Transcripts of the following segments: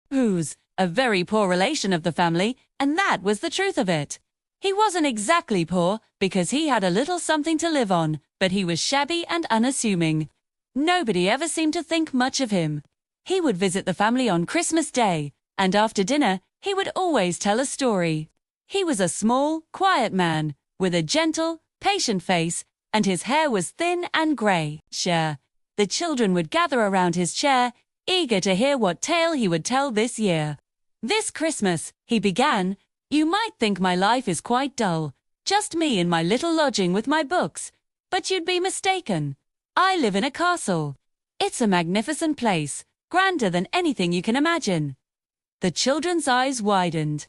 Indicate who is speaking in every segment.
Speaker 1: who's a very poor relation of the family, and that was the truth of it. He wasn't exactly poor because he had a little something to live on, but he was shabby and unassuming. Nobody ever seemed to think much of him. He would visit the family on Christmas Day, and after dinner, he would always tell a story. He was a small, quiet man, with a gentle, patient face, and his hair was thin and grey. The children would gather around his chair, eager to hear what tale he would tell this year. This Christmas, he began, you might think my life is quite dull, just me in my little lodging with my books, but you'd be mistaken. I live in a castle. It's a magnificent place, grander than anything you can imagine. The children's eyes widened.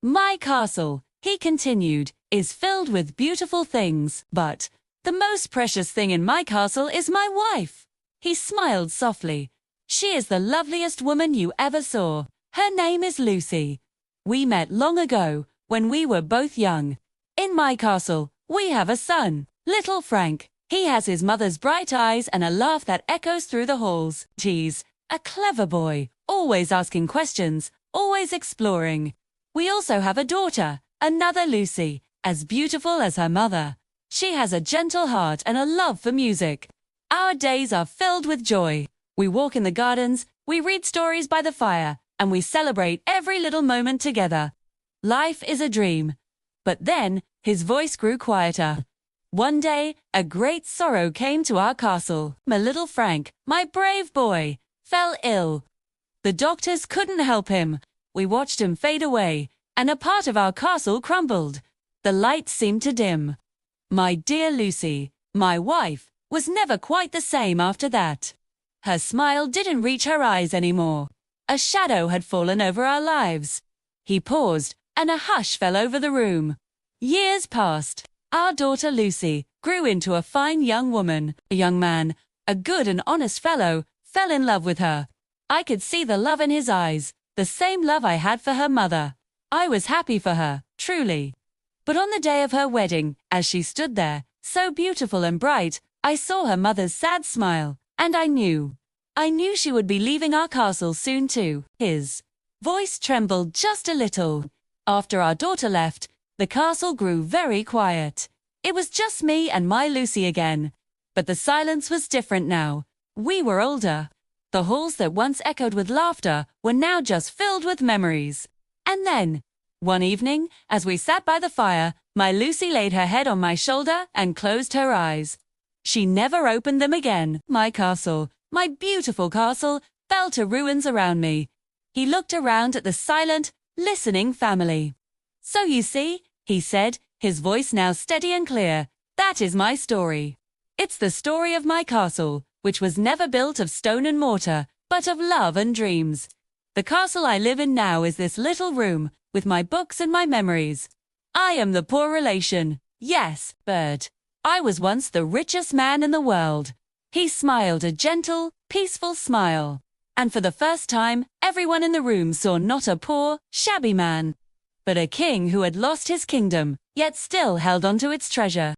Speaker 1: My castle, he continued, is filled with beautiful things, but the most precious thing in my castle is my wife. He smiled softly. She is the loveliest woman you ever saw. Her name is Lucy. We met long ago, when we were both young. In my castle, we have a son, little Frank. He has his mother's bright eyes and a laugh that echoes through the halls. He's a clever boy, always asking questions, always exploring. We also have a daughter, another Lucy, as beautiful as her mother. She has a gentle heart and a love for music. Our days are filled with joy. We walk in the gardens, we read stories by the fire, and we celebrate every little moment together. Life is a dream. But then, his voice grew quieter. One day, a great sorrow came to our castle. My little Frank, my brave boy, fell ill. The doctors couldn't help him. We watched him fade away, and a part of our castle crumbled. The lights seemed to dim. My dear Lucy, my wife, was never quite the same after that. Her smile didn't reach her eyes anymore. A shadow had fallen over our lives. He paused, and a hush fell over the room. Years passed. Our daughter Lucy grew into a fine young woman. A young man, a good and honest fellow, fell in love with her. I could see the love in his eyes, the same love I had for her mother. I was happy for her, truly. But on the day of her wedding, as she stood there, so beautiful and bright, I saw her mother's sad smile, and I knew she would be leaving our castle soon too. His voice trembled just a little. After our daughter left, the castle grew very quiet. It was just me and my Lucy again. But the silence was different now. We were older. The halls that once echoed with laughter were now just filled with memories. And then, one evening, as we sat by the fire, my Lucy laid her head on my shoulder and closed her eyes. She never opened them again. My castle, my beautiful castle, fell to ruins around me. He looked around at the silent, listening family. So you see, he said, his voice now steady and clear, that is my story. It's the story of my castle, which was never built of stone and mortar, but of love and dreams. The castle I live in now is this little room, with my books and my memories. I am the poor relation. Yes, but I was once the richest man in the world. He smiled a gentle, peaceful smile. And for the first time, everyone in the room saw not a poor, shabby man, but a king who had lost his kingdom, yet still held on to its treasure.